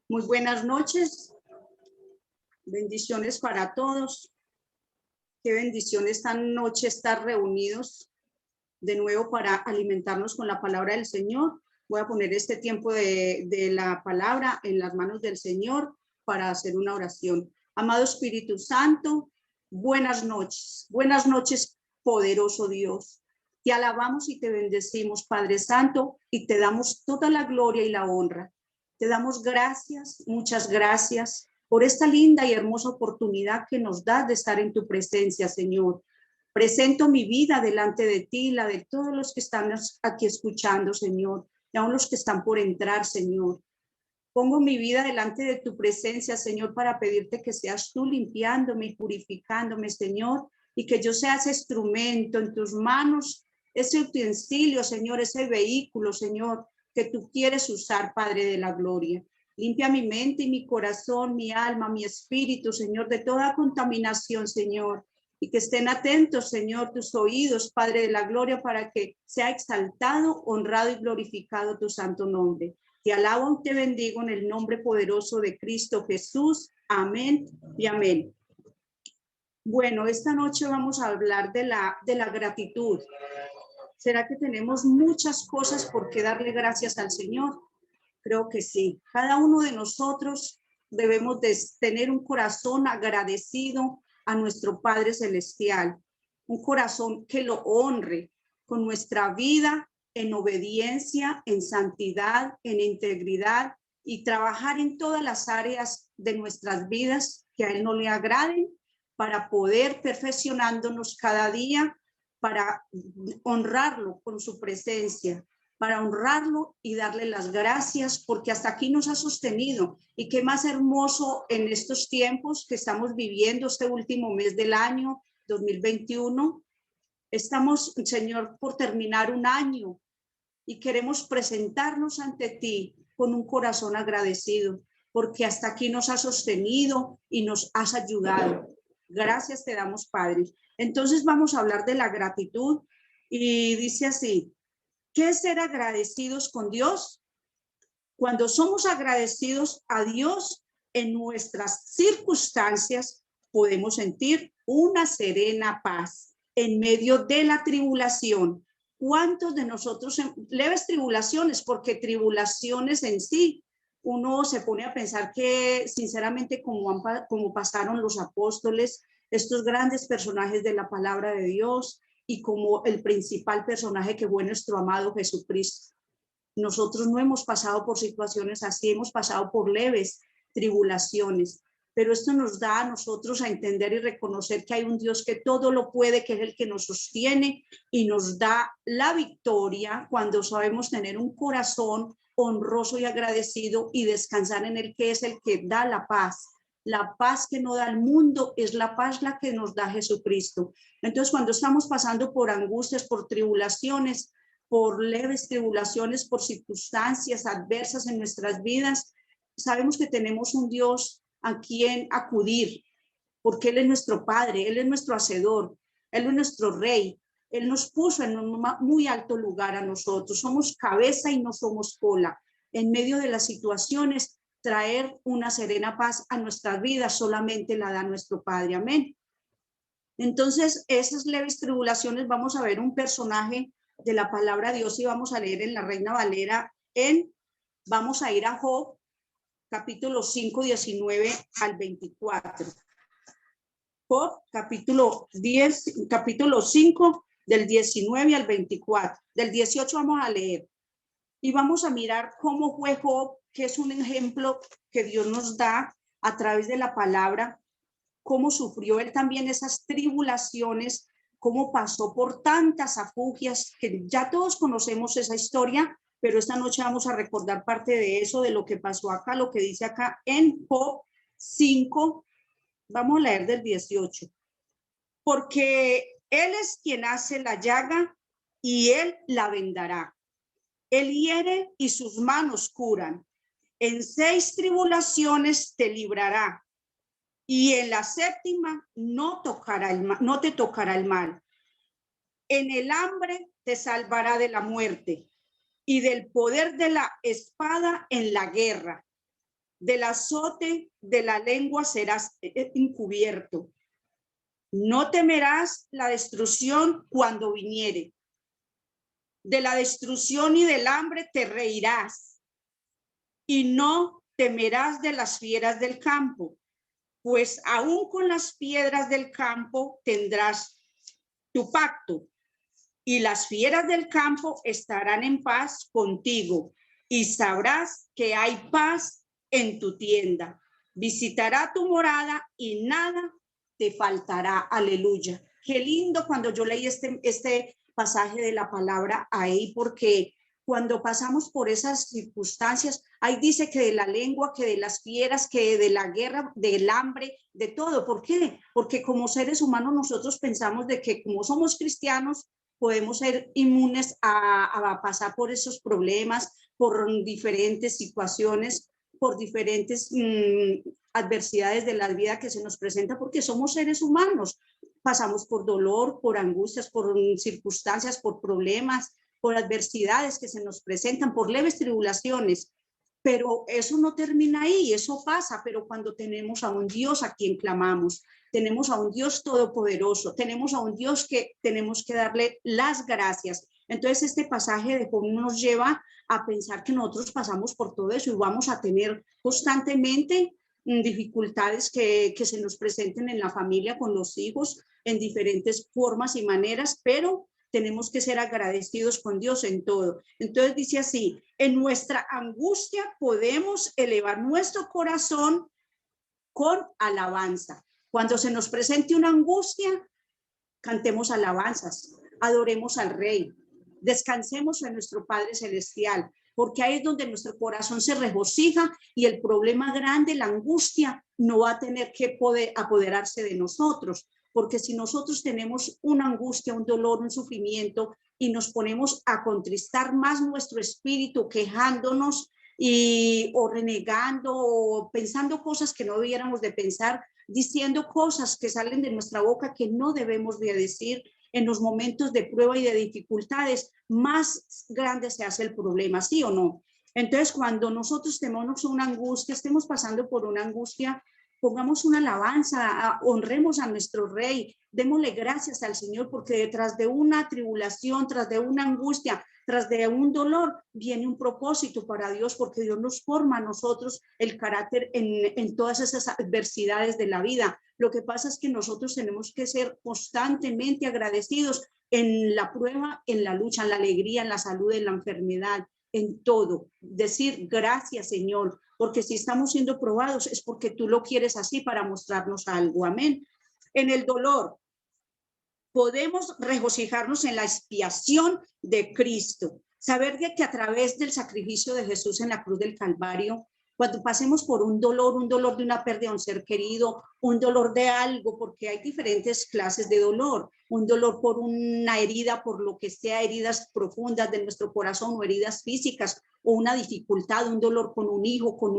Muy buenas noches, bendiciones para todos. Qué bendición esta noche estar reunidos de nuevo para alimentarnos con la palabra del Señor. Voy a poner este tiempo de la palabra en las manos del Señor para hacer una oración. Amado Espíritu Santo, buenas noches, poderoso Dios. Te alabamos y te bendecimos, Padre Santo, y te damos toda la gloria y la honra. Te damos gracias, muchas gracias por esta linda y hermosa oportunidad que nos das de estar en tu presencia, Señor. Presento mi vida delante de ti, la de todos los que están aquí escuchando, Señor, y aún los que están por entrar, Señor. Pongo mi vida delante de tu presencia, Señor, para pedirte que seas tú limpiándome y purificándome, Señor, y que yo sea ese instrumento en tus manos, ese utensilio, Señor, ese vehículo, Señor, que tú quieres usar, Padre de la gloria. Limpia mi mente y mi corazón, mi alma, mi espíritu, Señor, de toda contaminación, Señor. Y que estén atentos, Señor, tus oídos, Padre de la gloria, para que sea exaltado, honrado y glorificado tu santo nombre. Te alabo y te bendigo en el nombre poderoso de Cristo Jesús. Amén y amén. Bueno, esta noche vamos a hablar de la gratitud. ¿Será que tenemos muchas cosas por qué darle gracias al Señor? Creo que sí. Cada uno de nosotros debemos de tener un corazón agradecido a nuestro Padre Celestial, un corazón que lo honre con nuestra vida en obediencia, en santidad, en integridad y trabajar en todas las áreas de nuestras vidas que a Él no le agraden para poder perfeccionándonos cada día, para honrarlo con su presencia, para honrarlo y darle las gracias porque hasta aquí nos ha sostenido. Y qué más hermoso en estos tiempos que estamos viviendo, este último mes del año 2021. Estamos, Señor, por terminar un año y queremos presentarnos ante ti con un corazón agradecido porque hasta aquí nos has sostenido y nos has ayudado. Gracias te damos, Padre. Entonces vamos a hablar de la gratitud y dice así: ¿qué es ser agradecidos con Dios? Cuando somos agradecidos a Dios en nuestras circunstancias, podemos sentir una serena paz en medio de la tribulación. ¿Cuántos de nosotros en leves tribulaciones? Porque tribulaciones en sí, uno se pone a pensar que sinceramente como pasaron los apóstoles, estos grandes personajes de la palabra de Dios, y como el principal personaje que fue nuestro amado Jesucristo. Nosotros no hemos pasado por situaciones así, hemos pasado por leves tribulaciones, pero esto nos da a nosotros a entender y reconocer que hay un Dios que todo lo puede, que es el que nos sostiene y nos da la victoria cuando sabemos tener un corazón honroso y agradecido y descansar en el que es el que da la paz. La paz que no da el mundo es la paz la que nos da Jesucristo. Entonces, cuando estamos pasando por angustias, por tribulaciones, por leves tribulaciones, por circunstancias adversas en nuestras vidas, sabemos que tenemos un Dios a quien acudir, porque Él es nuestro Padre, Él es nuestro Hacedor, Él es nuestro Rey. Él nos puso en un muy alto lugar a nosotros. Somos cabeza y no somos cola. En medio de las situaciones, traer una serena paz a nuestras vidas solamente la da nuestro Padre. Amén. Entonces, esas leves tribulaciones, vamos a ver un personaje de la palabra de Dios y vamos a leer en la Reina Valera vamos a ir a Job, capítulo 5, 19 al 24. Job, capítulo 5, del 19 al 24. Del 18 vamos a leer. Y vamos a mirar cómo fue Job, que es un ejemplo que Dios nos da a través de la palabra, cómo sufrió él también esas tribulaciones, cómo pasó por tantas afugias, que ya todos conocemos esa historia, pero esta noche vamos a recordar parte de eso, de lo que pasó acá, lo que dice acá en Job 5, vamos a leer del 18. Porque él es quien hace la llaga y él la vendará. Él hiere y sus manos curan. En 6 tribulaciones te librará. Y en la 7ª no te tocará el mal. En el hambre te salvará de la muerte y del poder de la espada en la guerra. del azote de la lengua serás encubierto. No temerás la destrucción cuando viniere. De la destrucción y del hambre te reirás, y no temerás de las fieras del campo, pues aún con las piedras del campo tendrás tu pacto, y las fieras del campo estarán en paz contigo, y sabrás que hay paz en tu tienda. Visitará tu morada y nada te faltará. Aleluya. Qué lindo cuando yo leí este pasaje de la palabra ahí, porque cuando pasamos por esas circunstancias, ahí dice que de la lengua, que de las fieras, que de la guerra, del hambre, de todo. ¿Por qué? Porque como seres humanos nosotros pensamos de que como somos cristianos, podemos ser inmunes a pasar por esos problemas, por diferentes situaciones, por diferentes adversidades de la vida que se nos presenta, porque somos seres humanos. Pasamos por dolor, por angustias, por circunstancias, por problemas, por adversidades que se nos presentan, por leves tribulaciones. Pero eso no termina ahí, eso pasa, pero cuando tenemos a un Dios a quien clamamos, tenemos a un Dios todopoderoso, tenemos a un Dios que tenemos que darle las gracias. Entonces este pasaje de Job nos lleva a pensar que nosotros pasamos por todo eso y vamos a tener constantemente dificultades que se nos presenten en la familia, con los hijos, en diferentes formas y maneras, pero tenemos que ser agradecidos con Dios en todo. Entonces dice así, en nuestra angustia podemos elevar nuestro corazón con alabanza. Cuando se nos presente una angustia, cantemos alabanzas, adoremos al Rey, descansemos en nuestro Padre Celestial, porque ahí es donde nuestro corazón se regocija y el problema grande, la angustia, no va a tener que poder apoderarse de nosotros, porque si nosotros tenemos una angustia, un dolor, un sufrimiento y nos ponemos a contristar más nuestro espíritu, quejándonos o renegando o pensando cosas que no debiéramos de pensar, diciendo cosas que salen de nuestra boca que no debemos de decir en los momentos de prueba y de dificultades, más grande se hace el problema, ¿sí o no? Entonces, cuando nosotros tenemos una angustia, estemos pasando por una angustia, pongamos una alabanza, honremos a nuestro Rey, démosle gracias al Señor, porque detrás de una tribulación, tras de una angustia, tras de un dolor, viene un propósito para Dios, porque Dios nos forma a nosotros el carácter en todas esas adversidades de la vida. Lo que pasa es que nosotros tenemos que ser constantemente agradecidos en la prueba, en la lucha, en la alegría, en la salud, en la enfermedad, en todo. Decir gracias, Señor, porque si estamos siendo probados es porque tú lo quieres así para mostrarnos algo. Amén. En el dolor, podemos regocijarnos en la expiación de Cristo. Saber que a través del sacrificio de Jesús en la cruz del Calvario, cuando pasemos por un dolor de una pérdida de un ser querido, un dolor de algo, porque hay diferentes clases de dolor, un dolor por una herida, por lo que sea, heridas profundas de nuestro corazón o heridas físicas, o una dificultad, un dolor con un hijo, con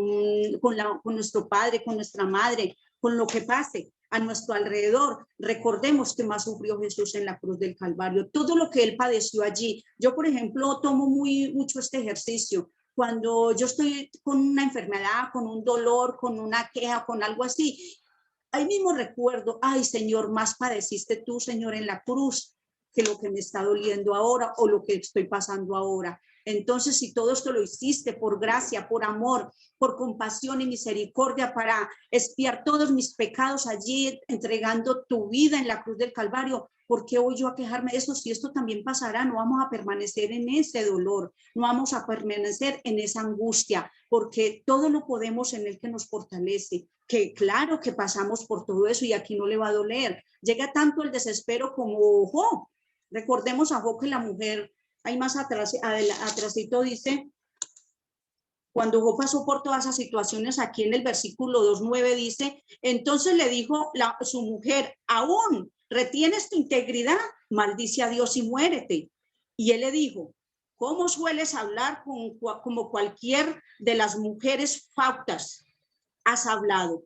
nuestro padre, con nuestra madre, con lo que pase a nuestro alrededor. Recordemos que más sufrió Jesús en la cruz del Calvario, todo lo que él padeció allí. Yo, por ejemplo, tomo mucho este ejercicio. Cuando yo estoy con una enfermedad, con un dolor, con una queja, con algo así, ahí mismo recuerdo, ay Señor, más padeciste tú, Señor, en la cruz que lo que me está doliendo ahora o lo que estoy pasando ahora. Entonces, si todo esto lo hiciste por gracia, por amor, por compasión y misericordia para expiar todos mis pecados allí, entregando tu vida en la cruz del Calvario, ¿por qué voy yo a quejarme de eso? Si esto también pasará, no vamos a permanecer en ese dolor, no vamos a permanecer en esa angustia, porque todo lo podemos en el que nos fortalece, que claro que pasamos por todo eso y aquí no le va a doler. Llega tanto el desespero como Job. Recordemos a Job que la mujer, ahí más atrásito dice, cuando Job pasó por todas esas situaciones, aquí en el versículo 2:9 dice, entonces le dijo su mujer, aún retienes tu integridad, maldice a Dios y muérete. Y él le dijo, ¿cómo sueles hablar como cualquier de las mujeres fautas has hablado?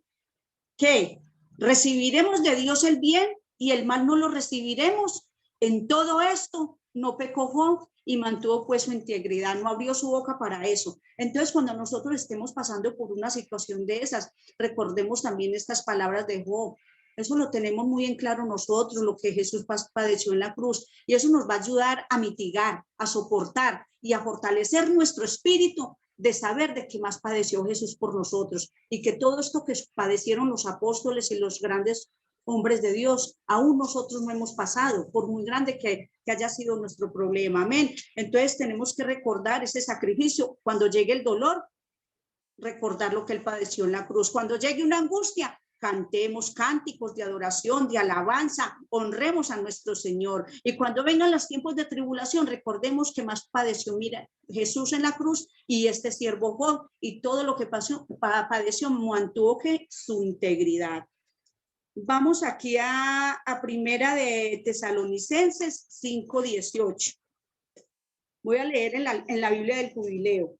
¿Qué? ¿Recibiremos de Dios el bien y el mal no lo recibiremos? En todo esto no pecó Job y mantuvo pues su integridad, no abrió su boca para eso. Entonces, cuando nosotros estemos pasando por una situación de esas, recordemos también estas palabras de Job. Eso lo tenemos muy en claro nosotros, lo que Jesús padeció en la cruz, y eso nos va a ayudar a mitigar, a soportar y a fortalecer nuestro espíritu de saber de qué más padeció Jesús por nosotros, y que todo esto que padecieron los apóstoles y los grandes hombres de Dios, aún nosotros no hemos pasado, por muy grande que haya sido nuestro problema. Amén. Entonces tenemos que recordar ese sacrificio. Cuando llegue el dolor, recordar lo que él padeció en la cruz. Cuando llegue una angustia, cantemos cánticos de adoración, de alabanza, honremos a nuestro Señor. Y cuando vengan los tiempos de tribulación, recordemos que más padeció, mira, Jesús en la cruz y este siervo Job, y todo lo que padeció mantuvo que su integridad. Vamos aquí a Primera de Tesalonicenses 5:18. Voy a leer en la Biblia del Jubileo.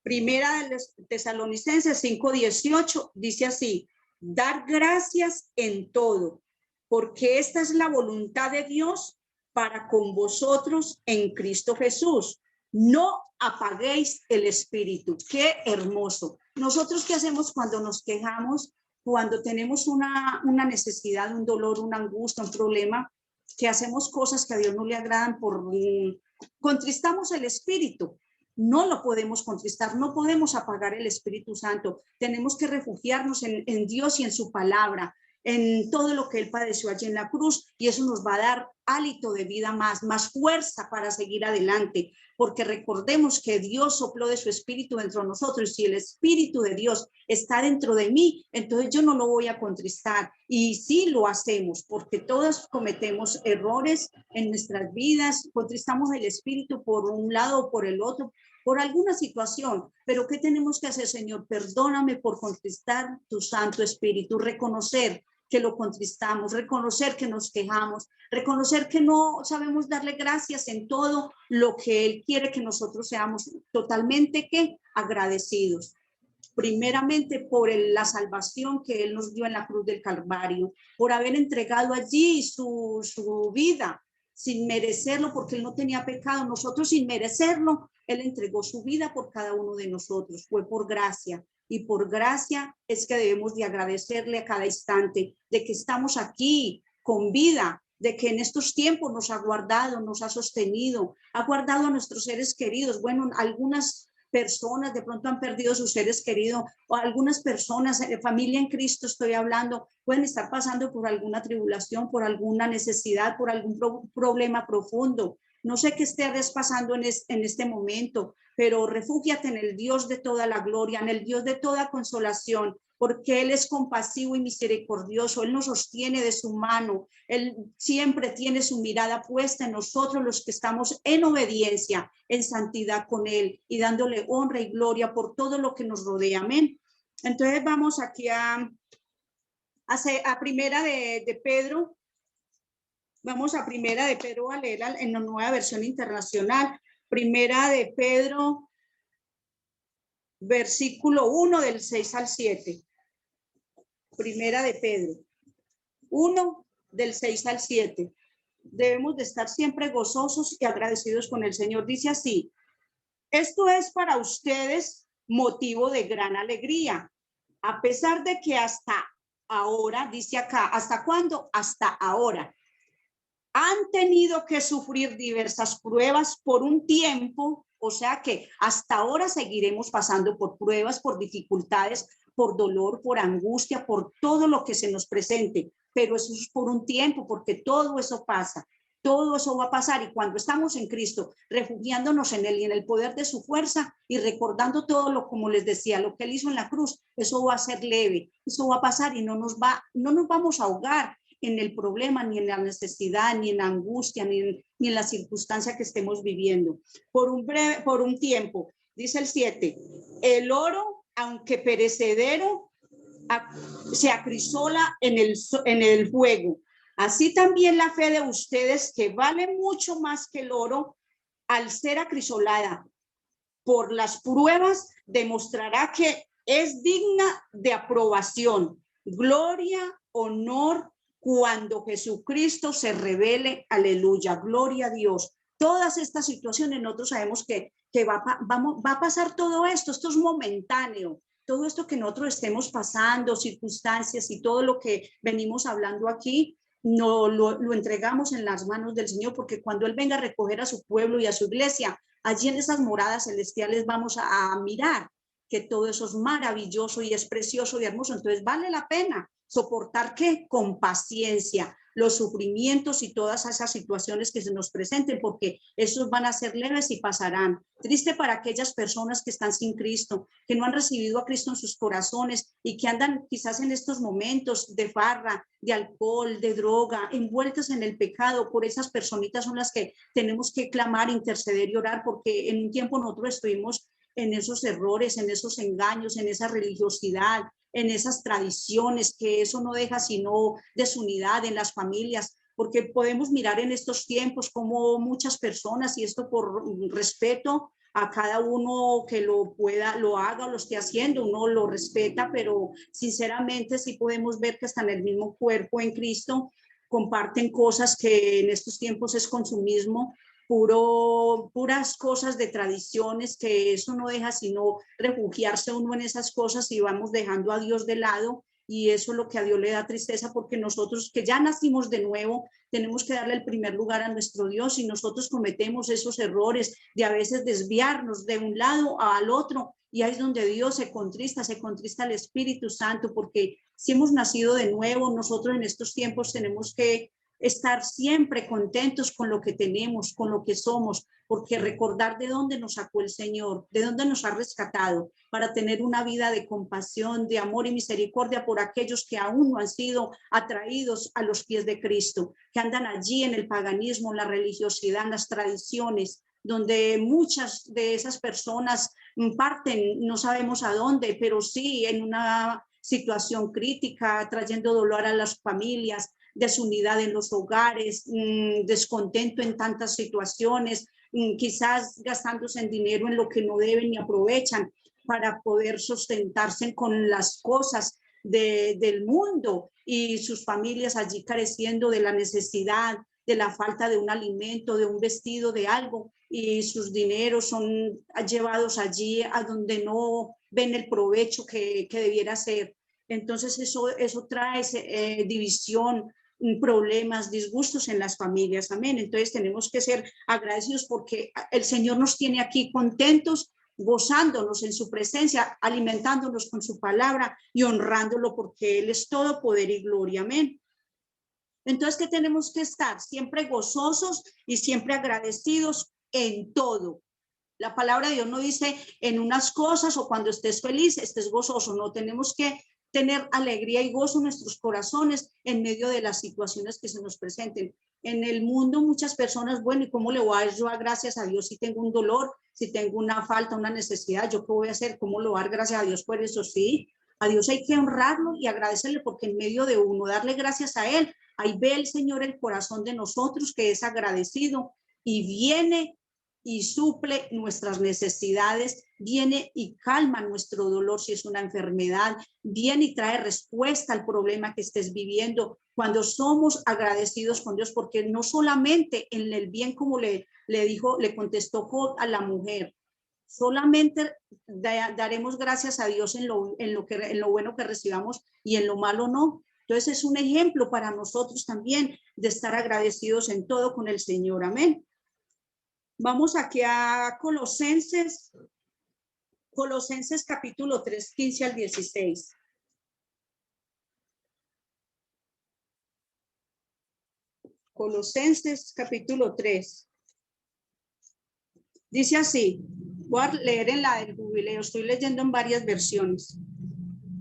Primera de Tesalonicenses 5:18 dice así: dar gracias en todo, porque esta es la voluntad de Dios para con vosotros en Cristo Jesús. No apaguéis el espíritu. Qué hermoso. Nosotros, ¿qué hacemos cuando nos quejamos? Cuando tenemos una necesidad, un dolor, una angustia, un problema, que hacemos cosas que a Dios no le agradan, contristamos el espíritu. No lo podemos contristar, no podemos apagar el Espíritu Santo. Tenemos que refugiarnos en Dios y en su palabra, en todo lo que él padeció allí en la cruz, y eso nos va a dar hálito de vida más fuerza para seguir adelante, porque recordemos que Dios sopló de su espíritu dentro de nosotros, y si el Espíritu de Dios está dentro de mí, entonces yo no lo voy a contristar. Y sí lo hacemos, porque todos cometemos errores en nuestras vidas, contristamos el Espíritu por un lado o por el otro, por alguna situación, pero ¿qué tenemos que hacer, Señor? Perdóname por contristar tu Santo Espíritu, reconocer que lo contristamos, reconocer que nos quejamos, reconocer que no sabemos darle gracias en todo lo que Él quiere que nosotros seamos totalmente agradecidos. Primeramente por la salvación que Él nos dio en la cruz del Calvario, por haber entregado allí su vida sin merecerlo, porque Él no tenía pecado. Nosotros, sin merecerlo, Él entregó su vida por cada uno de nosotros. Fue por gracia. Y por gracia es que debemos de agradecerle a cada instante de que estamos aquí con vida, de que en estos tiempos nos ha guardado, nos ha sostenido, ha guardado a nuestros seres queridos. Bueno, algunas personas de pronto han perdido sus seres queridos, o algunas personas, familia en Cristo estoy hablando, pueden estar pasando por alguna tribulación, por alguna necesidad, por algún problema profundo. No sé qué estés pasando en este momento, pero refúgiate en el Dios de toda la gloria, en el Dios de toda consolación, porque Él es compasivo y misericordioso. Él nos sostiene de su mano. Él siempre tiene su mirada puesta en nosotros, los que estamos en obediencia, en santidad con Él, y dándole honra y gloria por todo lo que nos rodea. Amén. Entonces vamos aquí a Primera de Pedro. Vamos a Primera de Pedro, a leerla en la Nueva Versión Internacional. Primera de Pedro, versículo 1, del 6 al 7. Primera de Pedro 1, del 6 al 7. Debemos de estar siempre gozosos y agradecidos con el Señor. Dice así: esto es para ustedes motivo de gran alegría, a pesar de que hasta ahora, dice acá, ¿hasta cuándo? Hasta ahora han tenido que sufrir diversas pruebas por un tiempo. O sea que hasta ahora seguiremos pasando por pruebas, por dificultades, por dolor, por angustia, por todo lo que se nos presente, pero eso es por un tiempo, porque todo eso pasa, todo eso va a pasar. Y cuando estamos en Cristo, refugiándonos en Él y en el poder de su fuerza, y recordando todo lo, como les decía, lo que Él hizo en la cruz, eso va a ser leve, eso va a pasar, y no nos vamos a ahogar en el problema, ni en la necesidad, ni en la angustia, ni en la circunstancia que estemos viviendo. Por un tiempo, dice el 7, el oro, aunque perecedero, se acrisola en el fuego. Así también la fe de ustedes, que vale mucho más que el oro, al ser acrisolada por las pruebas, demostrará que es digna de aprobación, gloria, honor, cuando Jesucristo se revele. Aleluya, gloria a Dios. Todas estas situaciones, nosotros sabemos que va a pasar todo esto es momentáneo. Todo esto que nosotros estemos pasando, circunstancias y todo lo que venimos hablando aquí, no lo entregamos en las manos del Señor, porque cuando Él venga a recoger a su pueblo y a su iglesia, allí en esas moradas celestiales vamos a mirar que todo eso es maravilloso y es precioso y hermoso. Entonces vale la pena soportar que con paciencia los sufrimientos y todas esas situaciones que se nos presenten, porque esos van a ser leves y pasarán. Triste para aquellas personas que están sin Cristo, que no han recibido a Cristo en sus corazones y que andan quizás en estos momentos de farra, de alcohol, de droga, envueltas en el pecado. Por esas personitas son las que tenemos que clamar, interceder y orar, porque en un tiempo nosotros estuvimos en esos errores, en esos engaños, en esa religiosidad, en esas tradiciones, que eso no deja sino desunidad en las familias, porque podemos mirar en estos tiempos como muchas personas, y esto por respeto a cada uno que lo pueda, lo haga o lo esté haciendo, uno lo respeta, pero sinceramente sí podemos ver que hasta en el mismo cuerpo en Cristo comparten cosas que en estos tiempos es consumismo, puras cosas de tradiciones, que eso no deja sino refugiarse uno en esas cosas y vamos dejando a Dios de lado, y eso es lo que a Dios le da tristeza, porque nosotros que ya nacimos de nuevo tenemos que darle el primer lugar a nuestro Dios, y nosotros cometemos esos errores de a veces desviarnos de un lado al otro, y ahí es donde Dios se contrista el Espíritu Santo, porque si hemos nacido de nuevo, nosotros en estos tiempos tenemos que estar siempre contentos con lo que tenemos, con lo que somos, porque recordar de dónde nos sacó el Señor, de dónde nos ha rescatado, para tener una vida de compasión, de amor y misericordia por aquellos que aún no han sido atraídos a los pies de Cristo, que andan allí en el paganismo, en la religiosidad, en las tradiciones, donde muchas de esas personas parten, no sabemos a dónde, pero sí en una situación crítica, trayendo dolor a las familias, desunidad en los hogares, descontento en tantas situaciones, quizás gastándose en dinero en lo que no deben y aprovechan para poder sustentarse con las cosas del mundo, y sus familias allí careciendo de la necesidad, de la falta de un alimento, de un vestido, de algo, y sus dineros son llevados allí a donde no ven el provecho que debiera ser. Entonces eso trae división, problemas, disgustos en las familias. Amén. Entonces tenemos que ser agradecidos porque el Señor nos tiene aquí contentos, gozándonos en su presencia, alimentándonos con su palabra y honrándolo, porque Él es todo poder y gloria. Amén. Entonces, ¿qué tenemos que estar? Siempre gozosos y siempre agradecidos en todo. La palabra de Dios no dice en unas cosas o cuando estés feliz, estés gozoso. No, tenemos que tener alegría y gozo en nuestros corazones en medio de las situaciones que se nos presenten. En el mundo muchas personas, bueno, ¿y cómo le voy a dar gracias a Dios si tengo un dolor, si tengo una falta, una necesidad? ¿Yo qué voy a hacer? ¿Cómo le voy a dar gracias a Dios por eso? Sí, a Dios hay que honrarlo y agradecerle, porque en medio de uno darle gracias a Él, ahí ve el Señor el corazón de nosotros que es agradecido, y viene y suple nuestras necesidades, viene y calma nuestro dolor si es una enfermedad, viene y trae respuesta al problema que estés viviendo cuando somos agradecidos con Dios, porque no solamente en el bien, como le contestó Job a la mujer, solamente daremos gracias a Dios en lo bueno que recibamos, y en lo malo no. Entonces es un ejemplo para nosotros también de estar agradecidos en todo con el Señor. Amén. Vamos aquí a Colosenses capítulo 3, 15 al 16. Colosenses capítulo 3. Dice así, voy a leer en la del Jubileo, estoy leyendo en varias versiones.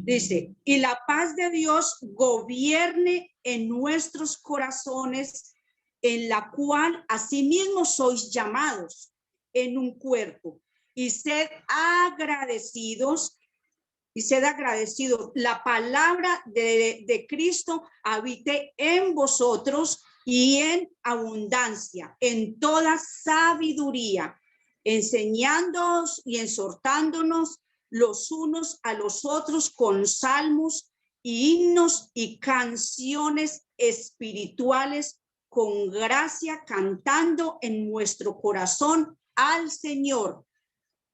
Dice, y la paz de Dios gobierne en nuestros corazones, en la cual asimismo sois llamados en un cuerpo, y sed agradecidos, la palabra de Cristo habite en vosotros y en abundancia, en toda sabiduría, enseñándoos y exhortándonos los unos a los otros con salmos y himnos y canciones espirituales, con gracia, cantando en nuestro corazón al Señor.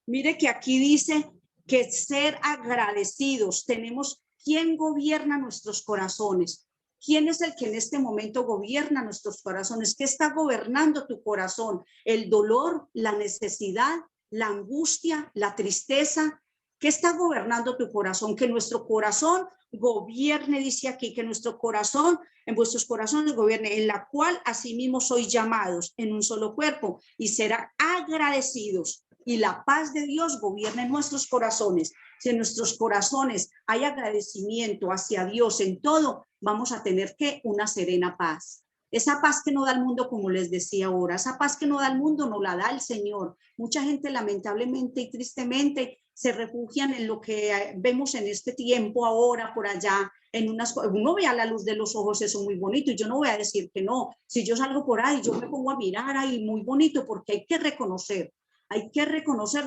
Mire que aquí dice que ser agradecidos. Tenemos quién gobierna nuestros corazones. ¿Quién es el que en este momento gobierna nuestros corazones? ¿Qué está gobernando tu corazón? ¿El dolor, la necesidad, la angustia, la tristeza? ¿Qué está gobernando tu corazón? Que nuestro corazón gobierne, dice aquí, que nuestro corazón, en vuestros corazones gobierne, en la cual asimismo sois llamados en un solo cuerpo, y serán agradecidos. Y la paz de Dios gobierne en nuestros corazones. Si en nuestros corazones hay agradecimiento hacia Dios en todo, vamos a tener una serena paz. Esa paz que no da el mundo, como les decía ahora, esa paz que no da el mundo, no la da el Señor. Mucha gente lamentablemente y tristemente se refugian en lo que vemos en este tiempo ahora, por allá, uno ve a la luz de los ojos eso muy bonito, y yo no voy a decir que no. Si yo salgo por ahí, yo me pongo a mirar ahí muy bonito, porque hay que reconocer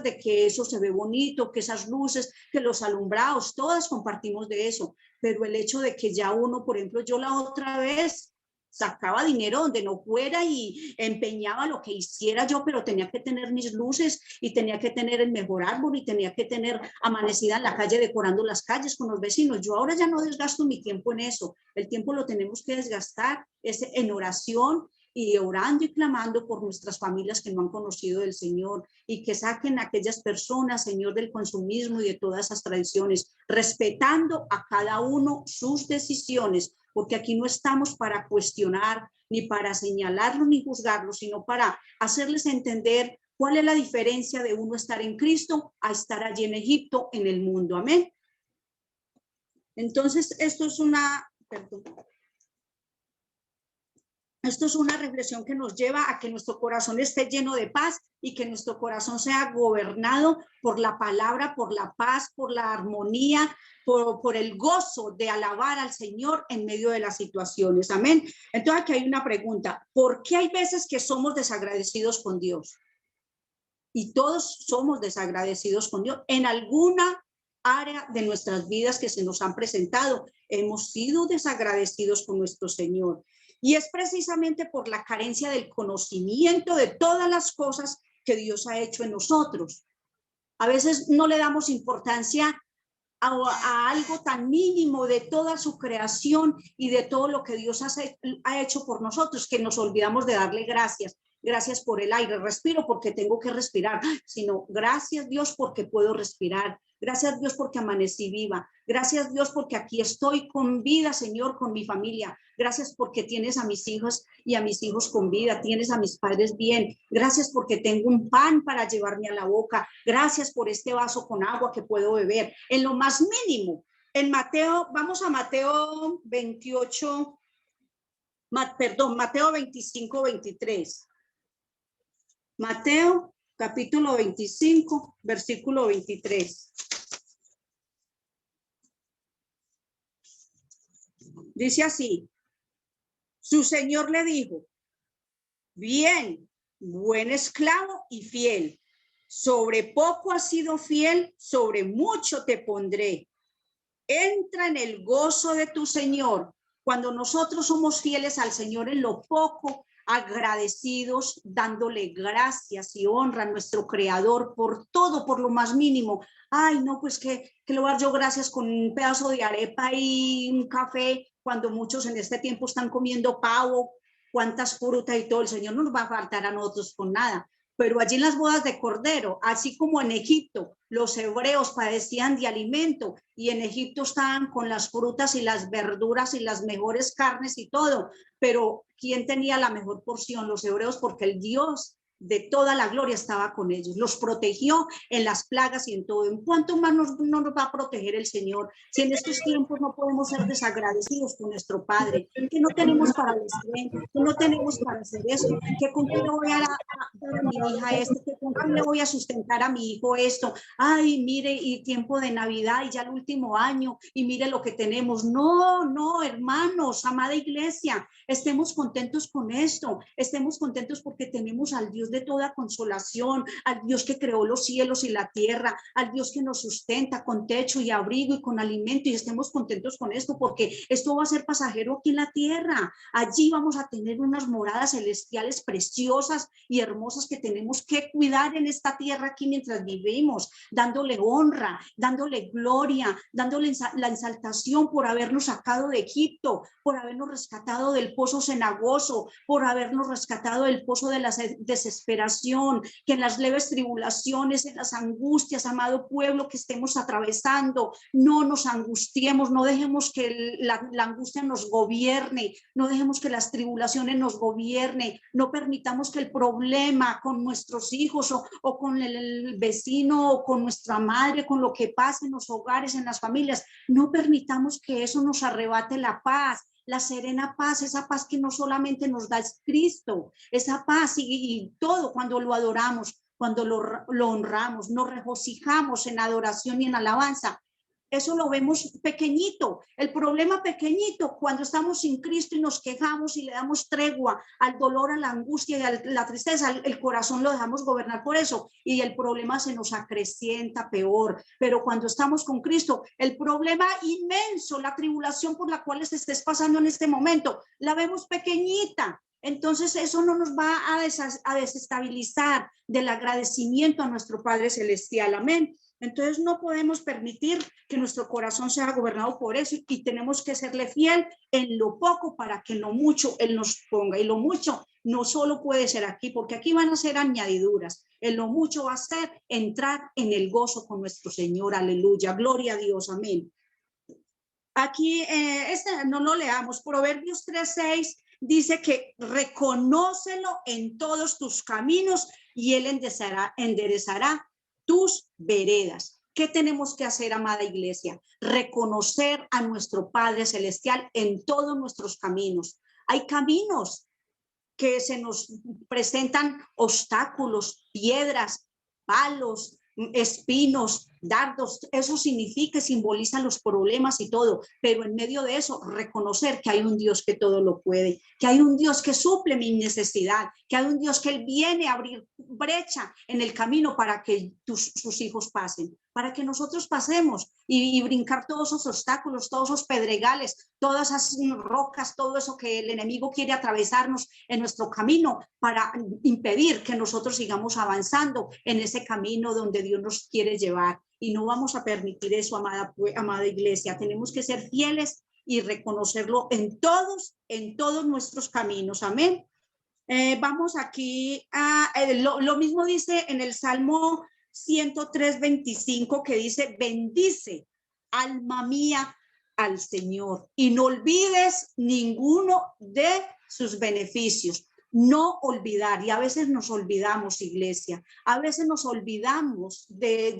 de que eso se ve bonito, que esas luces, que los alumbrados, todas compartimos de eso, pero el hecho de que ya uno, por ejemplo, yo la otra vez sacaba dinero donde no fuera y empeñaba lo que hiciera yo, pero tenía que tener mis luces y tenía que tener el mejor árbol y tenía que tener amanecida en la calle decorando las calles con los vecinos. Yo ahora ya no desgasto mi tiempo en eso. El tiempo lo tenemos que desgastar en oración y orando y clamando por nuestras familias que no han conocido del Señor, y que saquen a aquellas personas, Señor, del consumismo y de todas esas tradiciones, respetando a cada uno sus decisiones, porque aquí no estamos para cuestionar, ni para señalarlo, ni juzgarlo, sino para hacerles entender cuál es la diferencia de uno estar en Cristo a estar allí en Egipto, en el mundo. Amén. Entonces, esto es una reflexión que nos lleva a que nuestro corazón esté lleno de paz y que nuestro corazón sea gobernado por la palabra, por la paz, por la armonía, por el gozo de alabar al Señor en medio de las situaciones. Amén. Entonces aquí hay una pregunta: ¿por qué hay veces que somos desagradecidos con Dios? Y todos somos desagradecidos con Dios. En alguna área de nuestras vidas que se nos han presentado, hemos sido desagradecidos con nuestro Señor. Y es precisamente por la carencia del conocimiento de todas las cosas que Dios ha hecho en nosotros. A veces no le damos importancia a algo tan mínimo de toda su creación y de todo lo que Dios ha hecho por nosotros, que nos olvidamos de darle gracias. Gracias por el aire, respiro porque tengo que respirar, sino gracias Dios porque puedo respirar. Gracias Dios porque amanecí viva. Gracias Dios porque aquí estoy con vida, Señor, con mi familia. Gracias porque tienes a mis hijos y a mis hijos con vida. Tienes a mis padres bien. Gracias porque tengo un pan para llevarme a la boca. Gracias por este vaso con agua que puedo beber. En lo más mínimo. En Mateo, vamos a Mateo 28, Mateo 25, 23. Mateo capítulo 25, versículo 23. Dice así: su señor le dijo: bien, buen esclavo y fiel, sobre poco has sido fiel, sobre mucho te pondré. Entra en el gozo de tu Señor. Cuando nosotros somos fieles al Señor en lo poco, agradecidos, dándole gracias y honra a nuestro Creador por todo, por lo más mínimo. Ay, no, pues que le voy a dar yo gracias con un pedazo de arepa y un café, cuando muchos en este tiempo están comiendo pavo, cuántas frutas y todo. El Señor no nos va a faltar a nosotros con nada. Pero allí en las bodas de Cordero, así como en Egipto, los hebreos padecían de alimento y en Egipto estaban con las frutas y las verduras y las mejores carnes y todo. Pero ¿quién tenía la mejor porción? Los hebreos, porque el Dios de toda la gloria estaba con ellos, los protegió en las plagas y en todo. ¿En cuánto más no nos va a proteger el Señor? Si en estos tiempos no podemos ser desagradecidos con nuestro Padre, que no tenemos para vestir, que no tenemos para hacer esto, que con qué le voy a dar a mi hija esto, que con qué le voy a sustentar a mi hijo esto. Ay, mire, y tiempo de Navidad y ya el último año y mire lo que tenemos. No, hermanos, amada iglesia, estemos contentos con esto, estemos contentos porque tenemos al Dios Dios de toda consolación, al Dios que creó los cielos y la tierra, al Dios que nos sustenta con techo y abrigo y con alimento, y estemos contentos con esto, porque esto va a ser pasajero aquí en la tierra. Allí vamos a tener unas moradas celestiales preciosas y hermosas que tenemos que cuidar en esta tierra aquí mientras vivimos, dándole honra, dándole gloria, dándole la exaltación por habernos sacado de Egipto, por habernos rescatado del pozo cenagoso, por habernos rescatado del pozo de la desesperación, que en las leves tribulaciones, en las angustias, amado pueblo, que estemos atravesando, no nos angustiemos, no dejemos que la angustia nos gobierne, no dejemos que las tribulaciones nos gobierne, no permitamos que el problema con nuestros hijos o con el vecino o con nuestra madre, con lo que pasa en los hogares, en las familias, no permitamos que eso nos arrebate la paz, la serena paz, esa paz que no solamente nos da Cristo, esa paz y todo cuando lo adoramos, cuando lo honramos, nos regocijamos en adoración y en alabanza. Eso lo vemos pequeñito, el problema pequeñito, cuando estamos sin Cristo y nos quejamos y le damos tregua al dolor, a la angustia y a la tristeza, el corazón lo dejamos gobernar por eso y el problema se nos acrecienta peor. Pero cuando estamos con Cristo, el problema inmenso, la tribulación por la cual estés pasando en este momento, la vemos pequeñita. Entonces eso no nos va a desestabilizar del agradecimiento a nuestro Padre Celestial. Amén. Entonces no podemos permitir que nuestro corazón sea gobernado por eso y tenemos que serle fiel en lo poco para que en lo mucho Él nos ponga. Y lo mucho no solo puede ser aquí, porque aquí van a ser añadiduras. En lo mucho va a ser entrar en el gozo con nuestro Señor. Aleluya. Gloria a Dios. Amén. Aquí, no lo leamos. Proverbios 3:6 dice que reconócelo en todos tus caminos y Él enderezará tus veredas. ¿Qué tenemos que hacer, amada iglesia? Reconocer a nuestro Padre Celestial en todos nuestros caminos. Hay caminos que se nos presentan obstáculos, piedras, palos, espinos, dardos, eso significa, simboliza los problemas y todo, pero en medio de eso reconocer que hay un Dios que todo lo puede, que hay un Dios que suple mi necesidad, que hay un Dios que Él viene a abrir brecha en el camino para que sus hijos pasen, para que nosotros pasemos y brincar todos esos obstáculos, todos esos pedregales, todas esas rocas, todo eso que el enemigo quiere atravesarnos en nuestro camino para impedir que nosotros sigamos avanzando en ese camino donde Dios nos quiere llevar. Y no vamos a permitir eso, amada iglesia. Tenemos que ser fieles y reconocerlo en todos nuestros caminos. Amén. Vamos aquí a lo mismo dice en el Salmo 103:25, que dice: bendice, alma mía, al Señor y no olvides ninguno de sus beneficios. No olvidar, y a veces nos olvidamos, iglesia, a veces nos olvidamos de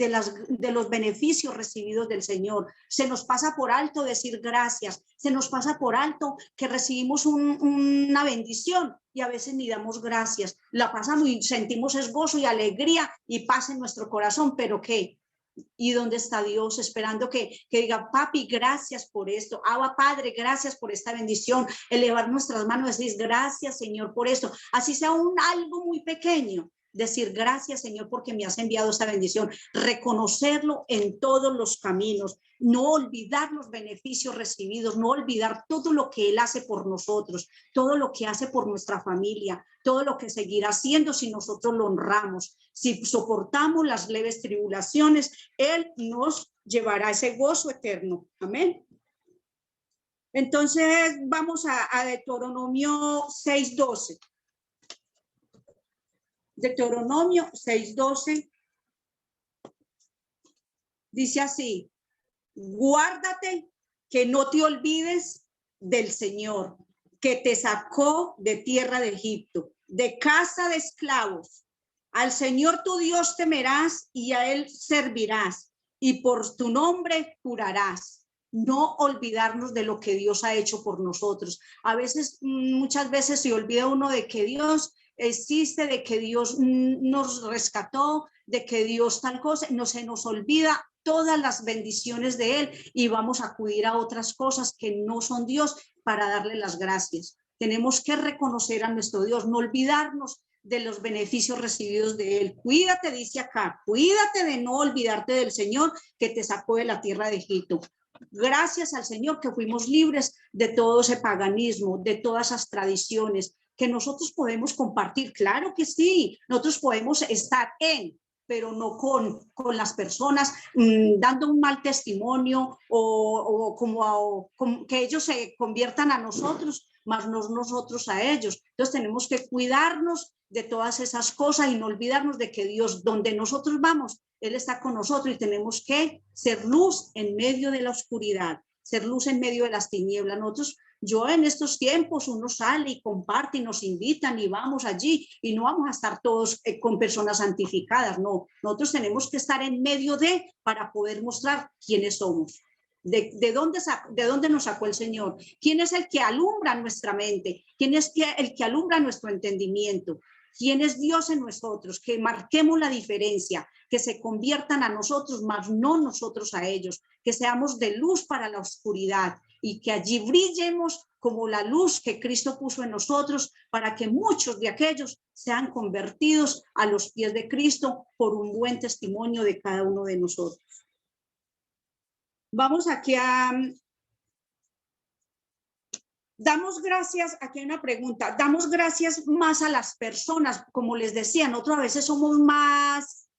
los beneficios recibidos del Señor. Se nos pasa por alto decir gracias, se nos pasa por alto que recibimos una bendición y a veces ni damos gracias. La pasamos y sentimos es gozo y alegría y paz en nuestro corazón, pero ¿qué? ¿Y dónde está Dios? Esperando que diga: papi, gracias por esto. Abba, Padre, gracias por esta bendición. Elevar nuestras manos y decir: gracias, Señor, por esto. Así sea algo muy pequeño. Decir: gracias, Señor, porque me has enviado esta bendición. Reconocerlo en todos los caminos. No olvidar los beneficios recibidos. No olvidar todo lo que Él hace por nosotros. Todo lo que hace por nuestra familia. Todo lo que seguirá haciendo si nosotros lo honramos. Si soportamos las leves tribulaciones, Él nos llevará ese gozo eterno. Amén. Entonces vamos a Deuteronomio 6:12. Deuteronomio 6:12 dice así: guárdate que no te olvides del Señor, que te sacó de tierra de Egipto, de casa de esclavos. Al Señor tu Dios temerás y a Él servirás, y por tu nombre jurarás. No olvidarnos de lo que Dios ha hecho por nosotros. A veces, muchas veces se olvida uno de que Dios existe, de que Dios nos rescató, de que Dios tal cosa, no se nos olvida todas las bendiciones de Él y vamos a acudir a otras cosas que no son Dios para darle las gracias. Tenemos que reconocer a nuestro Dios, no olvidarnos de los beneficios recibidos de él. Cuídate, dice acá, cuídate de no olvidarte del Señor que te sacó de la tierra de Egipto. Gracias al Señor que fuimos libres de todo ese paganismo, de todas esas tradiciones que nosotros podemos compartir. Claro que sí, nosotros podemos estar pero no con las personas dando un mal testimonio o como que ellos se conviertan a nosotros, más no nosotros a ellos. Entonces tenemos que cuidarnos de todas esas cosas y no olvidarnos de que Dios, donde nosotros vamos, Él está con nosotros y tenemos que ser luz en medio de la oscuridad, ser luz en medio de las tinieblas. Nosotros, yo en estos tiempos, uno sale y comparte y nos invitan y vamos allí y no vamos a estar todos con personas santificadas, no. Nosotros tenemos que estar en medio para poder mostrar quiénes somos. ¿De dónde nos sacó el Señor? ¿Quién es el que alumbra nuestra mente? ¿Quién es el que alumbra nuestro entendimiento? ¿Quién es Dios en nosotros? Que marquemos la diferencia, que se conviertan a nosotros, mas no nosotros a ellos, que seamos de luz para la oscuridad y que allí brillemos como la luz que Cristo puso en nosotros para que muchos de aquellos sean convertidos a los pies de Cristo por un buen testimonio de cada uno de nosotros. Vamos aquí damos gracias, aquí hay una pregunta, damos gracias más a las personas, como les decía, nosotros a veces somos más,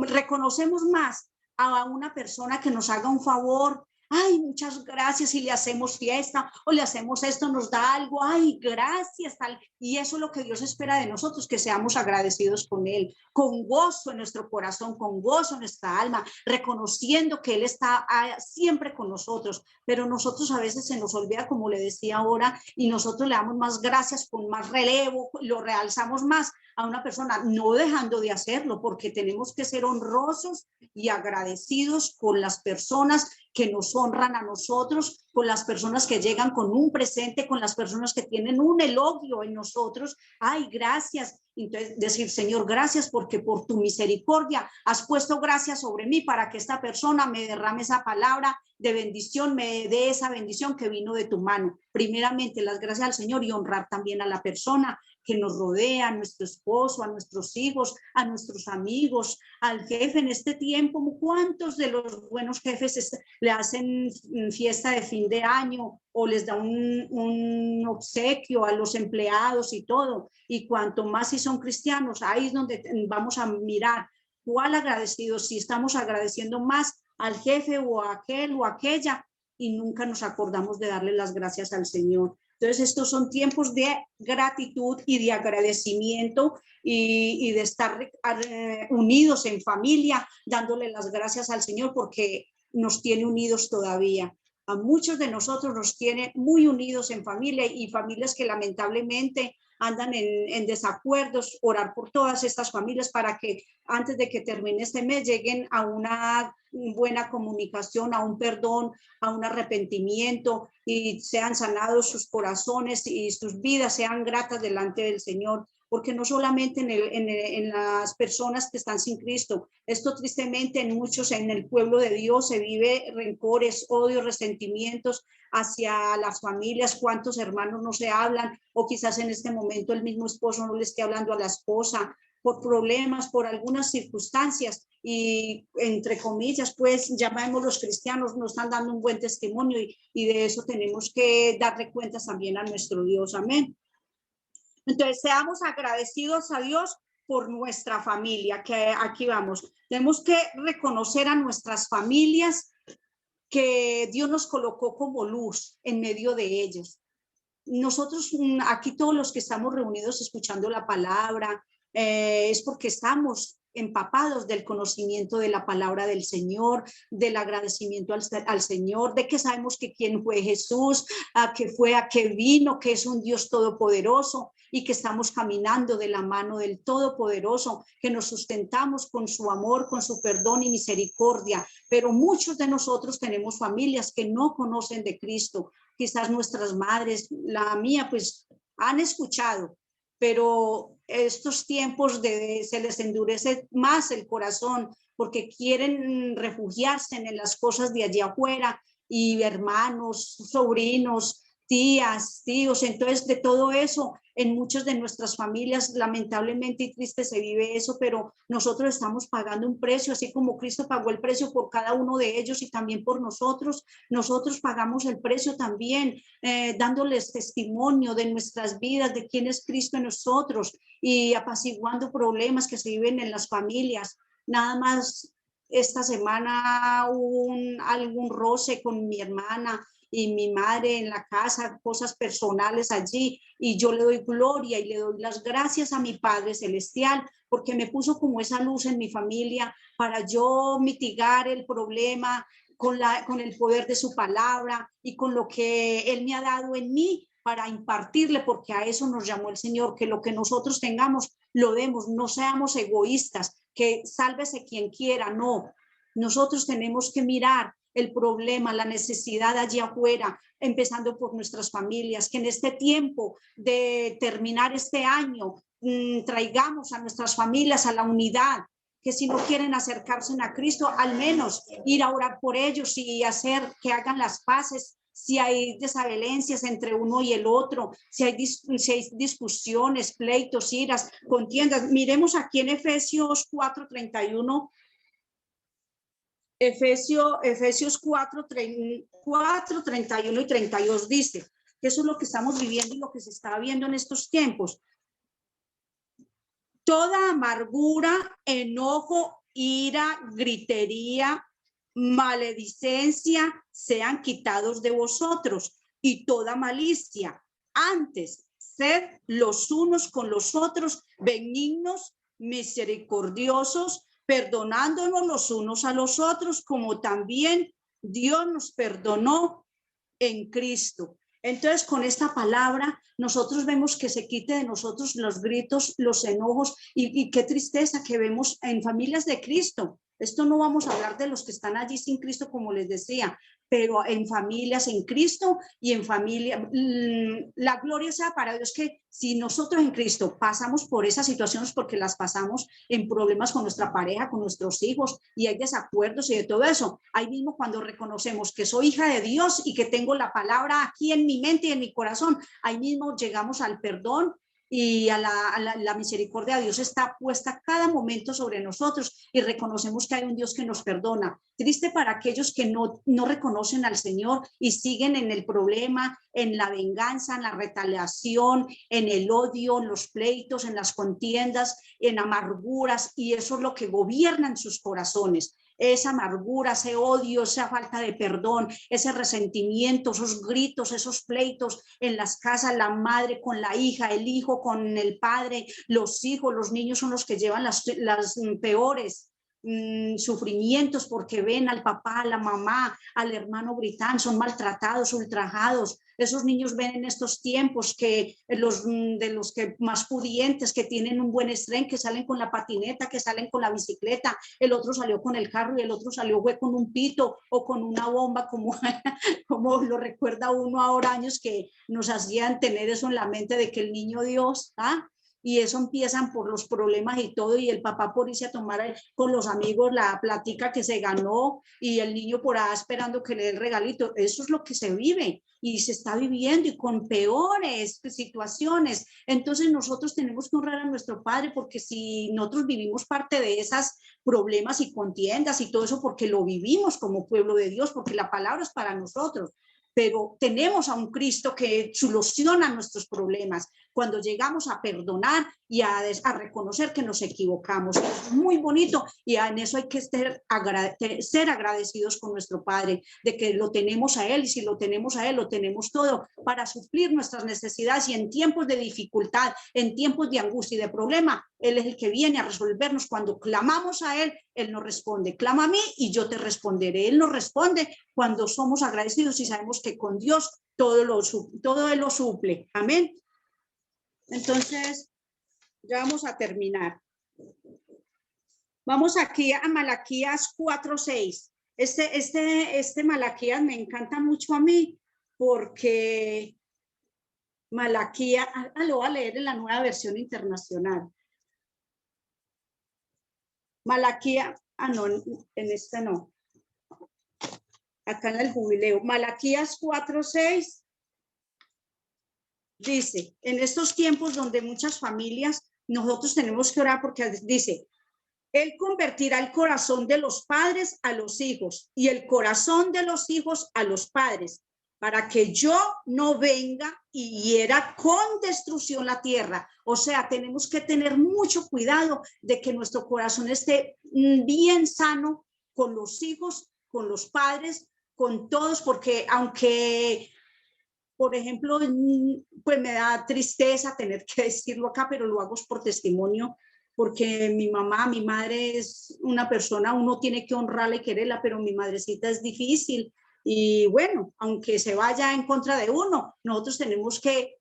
reconocemos más a una persona que nos haga un favor. Ay, muchas gracias, y le hacemos fiesta o le hacemos esto, nos da algo, ay, gracias, tal. Y eso es lo que Dios espera de nosotros, que seamos agradecidos con Él, con gozo en nuestro corazón, con gozo en nuestra alma, reconociendo que Él está siempre con nosotros. Pero nosotros a veces se nos olvida, como le decía ahora, y nosotros le damos más gracias con más relevo, lo realzamos más a una persona, no dejando de hacerlo, porque tenemos que ser honrosos y agradecidos con las personas que nos honran a nosotros, con las personas que llegan con un presente, con las personas que tienen un elogio en nosotros. Ay, gracias. Entonces decir, Señor, gracias porque por tu misericordia has puesto gracias sobre mí para que esta persona me derrame esa palabra de bendición, me dé esa bendición que vino de tu mano. Primeramente, las gracias al Señor y honrar también a la persona que nos rodea, a nuestro esposo, a nuestros hijos, a nuestros amigos, al jefe en este tiempo. ¿Cuántos de los buenos jefes le hacen fiesta de fin de año o les da un obsequio a los empleados y todo? Y cuanto más si son cristianos, ahí es donde vamos a mirar cuál agradecido, si estamos agradeciendo más al jefe o a aquel o a aquella y nunca nos acordamos de darle las gracias al Señor. Entonces, estos son tiempos de gratitud y de agradecimiento y de estar unidos en familia, dándole las gracias al Señor porque nos tiene unidos todavía. A muchos de nosotros nos tiene muy unidos en familia y familias que lamentablemente andan en desacuerdos. Orar por todas estas familias para que antes de que termine este mes lleguen a una buena comunicación, a un perdón, a un arrepentimiento y sean sanados sus corazones y sus vidas sean gratas delante del Señor. Porque no solamente en las personas que están sin Cristo, esto tristemente en muchos, en el pueblo de Dios se vive rencores, odios, resentimientos hacia las familias, cuántos hermanos no se hablan o quizás en este momento el mismo esposo no le esté hablando a la esposa por problemas, por algunas circunstancias y entre comillas, pues llamémoslos los cristianos, nos están dando un buen testimonio y de eso tenemos que darle cuentas también a nuestro Dios. Amén. Entonces, seamos agradecidos a Dios por nuestra familia, que aquí vamos. Tenemos que reconocer a nuestras familias que Dios nos colocó como luz en medio de ellos. Nosotros aquí todos los que estamos reunidos escuchando la palabra, es porque estamos empapados del conocimiento de la palabra del Señor, del agradecimiento al Señor, de que sabemos que quién fue Jesús, a qué vino, que es un Dios todopoderoso y que estamos caminando de la mano del Todopoderoso, que nos sustentamos con su amor, con su perdón y misericordia. Pero muchos de nosotros tenemos familias que no conocen de Cristo. Quizás nuestras madres, la mía, pues han escuchado, pero estos tiempos se les endurece más el corazón porque quieren refugiarse en las cosas de allá afuera y hermanos, sobrinos tías, tíos. Entonces, de todo eso, en muchas de nuestras familias, lamentablemente y triste se vive eso, pero nosotros estamos pagando un precio, así como Cristo pagó el precio por cada uno de ellos y también por nosotros. Nosotros pagamos el precio también, dándoles testimonio de nuestras vidas, de quién es Cristo en nosotros y apaciguando problemas que se viven en las familias. Nada más esta semana hubo algún roce con mi hermana y mi madre en la casa, cosas personales allí, y yo le doy gloria y le doy las gracias a mi Padre Celestial, porque me puso como esa luz en mi familia para yo mitigar el problema con el poder de su palabra y con lo que Él me ha dado en mí para impartirle, porque a eso nos llamó el Señor, que lo que nosotros tengamos lo demos, no seamos egoístas, que sálvese quien quiera, no. Nosotros tenemos que mirar el problema, la necesidad allí afuera, empezando por nuestras familias, que en este tiempo de terminar este año traigamos a nuestras familias a la unidad, que si no quieren acercarse a Cristo, al menos ir a orar por ellos y hacer que hagan las paces. Si hay desavenencias entre uno y el otro, si hay discusiones, pleitos, iras, contiendas. Miremos aquí en Efesios 4:31. Efesios 4, 31 y 32 dice que eso es lo que estamos viviendo y lo que se está viendo en estos tiempos. Toda amargura, enojo, ira, gritería, maledicencia sean quitados de vosotros y toda malicia. Antes, sed los unos con los otros benignos, misericordiosos, perdonándonos los unos a los otros, como también Dios nos perdonó en Cristo. Entonces, con esta palabra, nosotros vemos que se quite de nosotros los gritos, los enojos y qué tristeza que vemos en familias de Cristo. Esto no vamos a hablar de los que están allí sin Cristo, como les decía, pero en familias en Cristo y en familia. La gloria sea para Dios que si nosotros en Cristo pasamos por esas situaciones, porque las pasamos en problemas con nuestra pareja, con nuestros hijos, y hay desacuerdos y de todo eso, ahí mismo cuando reconocemos que soy hija de Dios y que tengo la palabra aquí en mi mente y en mi corazón, ahí mismo llegamos al perdón y a la misericordia de Dios está puesta cada momento sobre nosotros y reconocemos que hay un Dios que nos perdona. Triste para aquellos que no reconocen al Señor y siguen en el problema, en la venganza, en la retaliación, en el odio, en los pleitos, en las contiendas, en amarguras, y eso es lo que gobierna en sus corazones. Esa amargura, ese odio, esa falta de perdón, ese resentimiento, esos gritos, esos pleitos en las casas, la madre con la hija, el hijo con el padre, los hijos, los niños son los que llevan las peores sufrimientos porque ven al papá, a la mamá, al hermano gritando, son maltratados, ultrajados. Esos niños ven en estos tiempos que de los que más pudientes, que tienen un buen estreno, que salen con la patineta, que salen con la bicicleta, el otro salió con el carro y el otro salió fue con un pito o con una bomba, como lo recuerda uno ahora, años que nos hacían tener eso en la mente de que el niño Dios, y eso empiezan por los problemas y todo, y el papá por irse a tomar con los amigos la plática que se ganó y el niño por ahí esperando que le dé el regalito. Eso es lo que se vive y se está viviendo y con peores situaciones. Entonces nosotros tenemos que honrar a nuestro Padre, porque si nosotros vivimos parte de esas problemas y contiendas y todo eso, porque lo vivimos como pueblo de Dios, porque la palabra es para nosotros, pero tenemos a un Cristo que soluciona nuestros problemas cuando llegamos a perdonar y a reconocer que nos equivocamos. Es muy bonito y en eso hay que ser agradecidos con nuestro Padre, de que lo tenemos a Él, y si lo tenemos a Él, lo tenemos todo para suplir nuestras necesidades, y en tiempos de dificultad, en tiempos de angustia y de problema, Él es el que viene a resolvernos. Cuando clamamos a Él, Él nos responde. Clama a mí y yo te responderé. Él nos responde cuando somos agradecidos y sabemos que con Dios todo Él lo suple. Amén. Entonces, ya vamos a terminar. Vamos aquí a Malaquías 4:6. Este Malaquías me encanta mucho a mí, porque Malaquías, lo voy a leer en la Nueva Versión Internacional. Malaquías, no, en este no. Acá en el Jubileo. Malaquías 4:6 dice, en estos tiempos donde muchas familias, nosotros tenemos que orar porque dice, Él convertirá el corazón de los padres a los hijos y el corazón de los hijos a los padres, para que yo no venga y hiera con destrucción la tierra. O sea, tenemos que tener mucho cuidado de que nuestro corazón esté bien sano con los hijos, con los padres, con todos, porque aunque, por ejemplo, pues me da tristeza tener que decirlo acá, pero lo hago por testimonio, porque mi mamá, mi madre es una persona, uno tiene que honrarla y quererla, pero mi madrecita es difícil. Y bueno, aunque se vaya en contra de uno, nosotros tenemos que,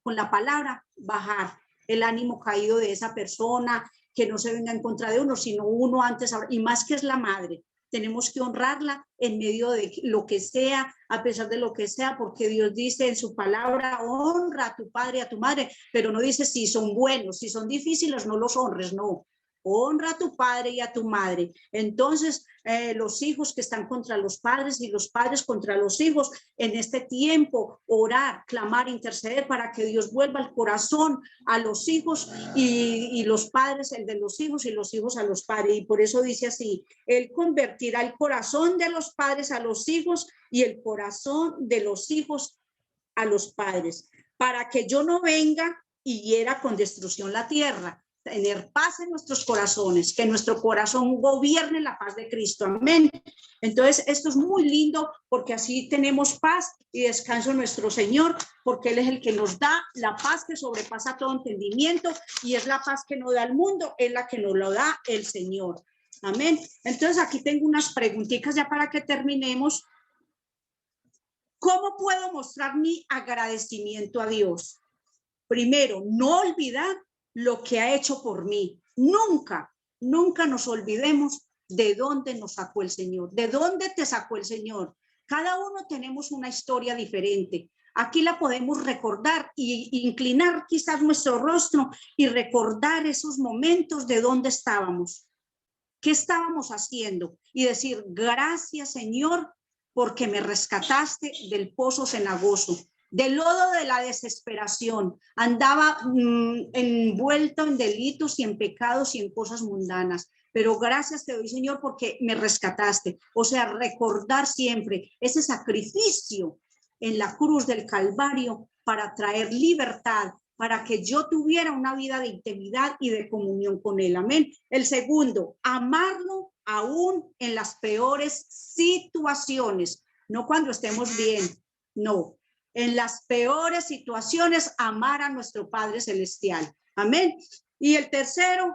con la palabra, bajar el ánimo caído de esa persona, que no se venga en contra de uno, sino uno antes, y más que es la madre. Tenemos que honrarla en medio de lo que sea, a pesar de lo que sea, porque Dios dice en su palabra, honra a tu padre y a tu madre, pero no dice si son buenos, si son difíciles, no los honres, no. Honra a tu padre y a tu madre. Entonces, los hijos que están contra los padres y los padres contra los hijos, en este tiempo, orar, clamar, interceder para que Dios vuelva el corazón a los hijos y los padres, el de los hijos y los hijos a los padres. Y por eso dice así, Él convertirá el corazón de los padres a los hijos y el corazón de los hijos a los padres, para que yo no venga y hiera con destrucción la tierra. Tener paz en nuestros corazones, que nuestro corazón gobierne la paz de Cristo. Amén. Entonces, esto es muy lindo porque así tenemos paz y descanso en nuestro Señor, porque Él es el que nos da la paz que sobrepasa todo entendimiento y es la paz que no da el mundo, es la que nos lo da el Señor. Amén. Entonces, aquí tengo unas preguntitas ya para que terminemos. ¿Cómo puedo mostrar mi agradecimiento a Dios? Primero, no olvidar lo que ha hecho por mí. Nunca, nunca nos olvidemos de dónde nos sacó el Señor, de dónde te sacó el Señor. Cada uno tenemos una historia diferente. Aquí la podemos recordar y inclinar quizás nuestro rostro y recordar esos momentos de dónde estábamos, qué estábamos haciendo y decir, gracias Señor, porque me rescataste del pozo cenagoso, del lodo de la desesperación. Andaba envuelto en delitos y en pecados y en cosas mundanas. Pero gracias te doy, Señor, porque me rescataste. O sea, recordar siempre ese sacrificio en la cruz del Calvario para traer libertad, para que yo tuviera una vida de intimidad y de comunión con Él. Amén. El segundo, amarlo aún en las peores situaciones, no cuando estemos bien, no. En las peores situaciones, amar a nuestro Padre Celestial. Amén. Y el tercero,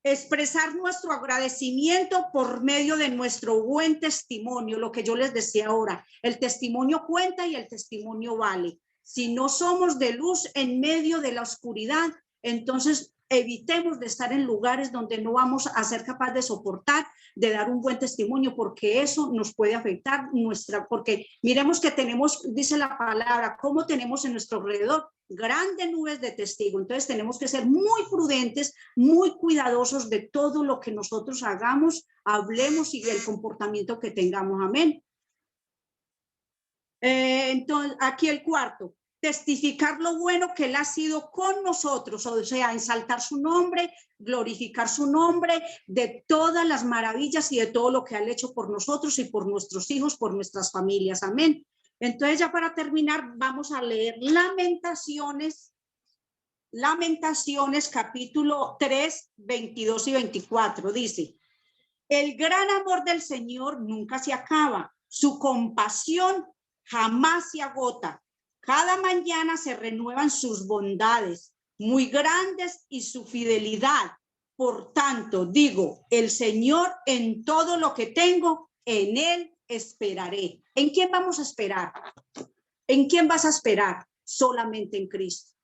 expresar nuestro agradecimiento por medio de nuestro buen testimonio, lo que yo les decía ahora. El testimonio cuenta y el testimonio vale. Si no somos de luz en medio de la oscuridad, entonces evitemos de estar en lugares donde no vamos a ser capaces de soportar, de dar un buen testimonio, porque eso nos puede afectar porque miremos que tenemos, dice la palabra, cómo tenemos en nuestro alrededor grandes nubes de testigos. Entonces tenemos que ser muy prudentes, muy cuidadosos de todo lo que nosotros hagamos, hablemos y el comportamiento que tengamos. Amén. Entonces, aquí el cuarto, testificar lo bueno que Él ha sido con nosotros, o sea, ensaltar su nombre, glorificar su nombre, de todas las maravillas y de todo lo que ha hecho por nosotros y por nuestros hijos, por nuestras familias. Amén. Entonces, ya para terminar, vamos a leer Lamentaciones capítulo 3, 22 y 24. Dice, el gran amor del Señor nunca se acaba, su compasión jamás se agota. Cada mañana se renuevan sus bondades, muy grandes, y su fidelidad. Por tanto, digo, el Señor en todo lo que tengo, en Él esperaré. ¿En quién vamos a esperar? ¿En quién vas a esperar? Solamente en Cristo.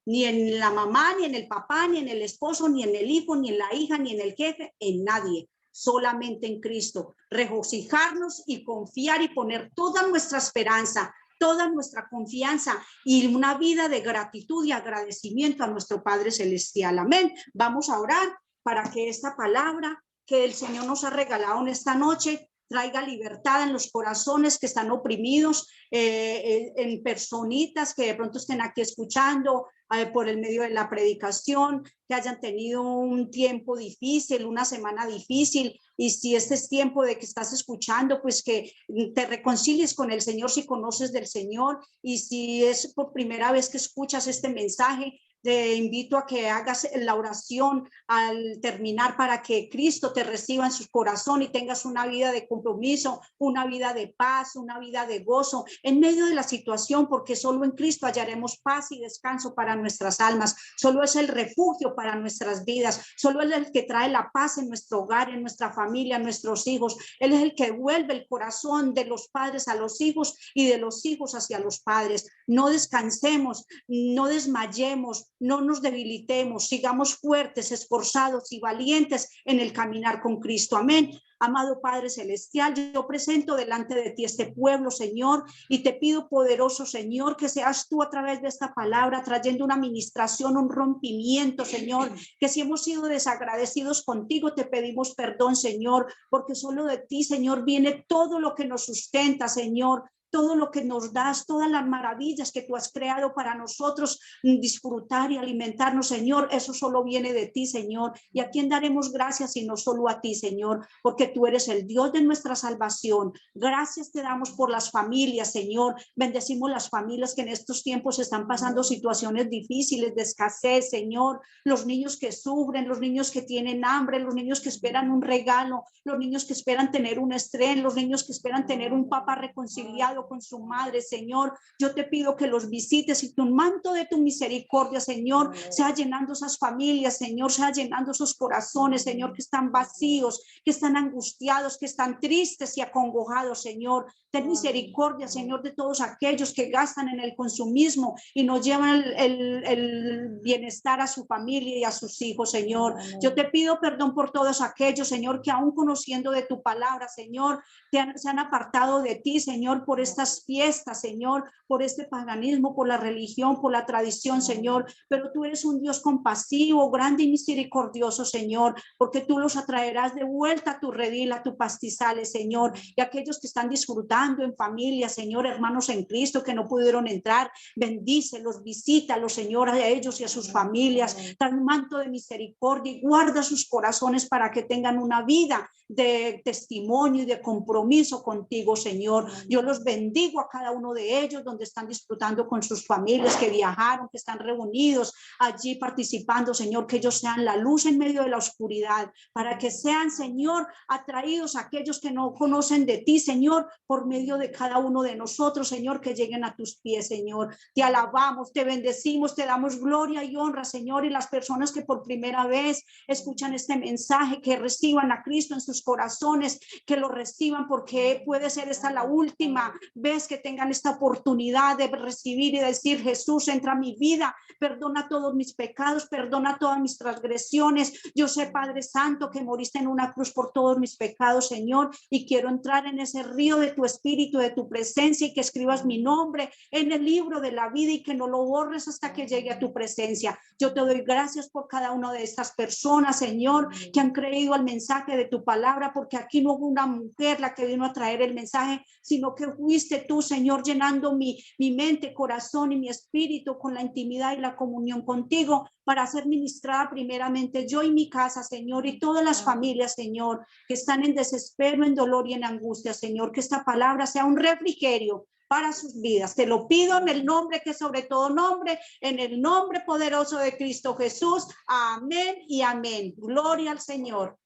Ni en la mamá, ni en el papá, ni en el esposo, ni en el hijo, ni en la hija, ni en el jefe, en nadie. Solamente en Cristo. Regocijarnos y confiar y poner toda nuestra esperanza, toda nuestra confianza y una vida de gratitud y agradecimiento a nuestro Padre Celestial. Amén. Vamos a orar para que esta palabra que el Señor nos ha regalado en esta noche traiga libertad en los corazones que están oprimidos, en personitas que de pronto estén aquí escuchando por el medio de la predicación, que hayan tenido un tiempo difícil, una semana difícil, y si este es tiempo de que estás escuchando, pues que te reconcilies con el Señor si conoces del Señor, y si es por primera vez que escuchas este mensaje, te invito a que hagas la oración al terminar para que Cristo te reciba en su corazón y tengas una vida de compromiso, una vida de paz, una vida de gozo en medio de la situación, porque solo en Cristo hallaremos paz y descanso para nuestras almas. Solo es el refugio para nuestras vidas. Solo Él es el que trae la paz en nuestro hogar, en nuestra familia, en nuestros hijos. Él es el que vuelve el corazón de los padres a los hijos y de los hijos hacia los padres. No descansemos, no desmayemos, no nos debilitemos, sigamos fuertes, esforzados y valientes en el caminar con Cristo. Amén. Amado Padre Celestial, yo presento delante de ti este pueblo, Señor, y te pido, poderoso Señor, que seas tú a través de esta palabra trayendo una administración, un rompimiento, Señor, que si hemos sido desagradecidos contigo, te pedimos perdón, Señor, porque solo de ti, Señor, viene todo lo que nos sustenta, Señor. Todo lo que nos das, todas las maravillas que tú has creado para nosotros disfrutar y alimentarnos, Señor, eso solo viene de ti, Señor. ¿Y a quién daremos gracias sino solo a ti, Señor? Porque tú eres el Dios de nuestra salvación. Gracias te damos por las familias, Señor. Bendecimos las familias que en estos tiempos están pasando situaciones difíciles de escasez, Señor. Los niños que sufren, los niños que tienen hambre, los niños que esperan un regalo, los niños que esperan tener un estreno, los niños que esperan tener un papá reconciliado con su madre, Señor. Yo te pido que los visites y tu manto de tu misericordia, Señor, sea llenando esas familias, Señor, sea llenando esos corazones, Señor, que están vacíos, que están angustiados, que están tristes y acongojados, Señor. Ten misericordia, Señor, de todos aquellos que gastan en el consumismo y no llevan el bienestar a su familia y a sus hijos, Señor. Yo te pido perdón por todos aquellos, Señor, que aún conociendo de tu palabra, Señor, se han apartado de ti, Señor, por estas fiestas, Señor, por este paganismo, por la religión, por la tradición, Señor. Pero tú eres un Dios compasivo, grande y misericordioso, Señor, porque tú los atraerás de vuelta a tu redil, a tu pastizales, Señor. Y aquellos que están disfrutando en familia, Señor, hermanos en Cristo que no pudieron entrar, bendícelos, visítalos, Señor, a ellos y a sus familias. Trae un manto de misericordia y guarda sus corazones para que tengan una vida de testimonio y de compromiso contigo, Señor. Yo los bendigo a cada uno de ellos donde están disfrutando con sus familias, que viajaron, que están reunidos allí participando, Señor, que ellos sean la luz en medio de la oscuridad, para que sean, Señor, atraídos a aquellos que no conocen de ti, Señor, por medio de cada uno de nosotros, Señor, que lleguen a tus pies, Señor. Te alabamos, te bendecimos, te damos gloria y honra, Señor, y las personas que por primera vez escuchan este mensaje, que reciban a Cristo en sus corazones, que lo reciban, porque puede ser esta la última vez que tengan esta oportunidad de recibir y decir: Jesús, entra a mi vida, perdona todos mis pecados, perdona todas mis transgresiones. Yo sé, Padre Santo, que moriste en una cruz por todos mis pecados, Señor, y quiero entrar en ese río de tu espíritu, de tu presencia, y que escribas mi nombre en el libro de la vida y que no lo borres hasta que llegue a tu presencia. Yo te doy gracias por cada una de estas personas, Señor, que han creído al mensaje de tu palabra, porque aquí no hubo una mujer la que vino a traer el mensaje, sino que fuiste tú, Señor, llenando mi mente, corazón y mi espíritu con la intimidad y la comunión contigo, para ser ministrada primeramente yo y mi casa, Señor, y todas las familias, Señor, que están en desespero, en dolor y en angustia, Señor. Que esta palabra sea un refrigerio para sus vidas. Te lo pido en el nombre que sobre todo nombre, en el nombre poderoso de Cristo Jesús. Amén y amén. Gloria al Señor.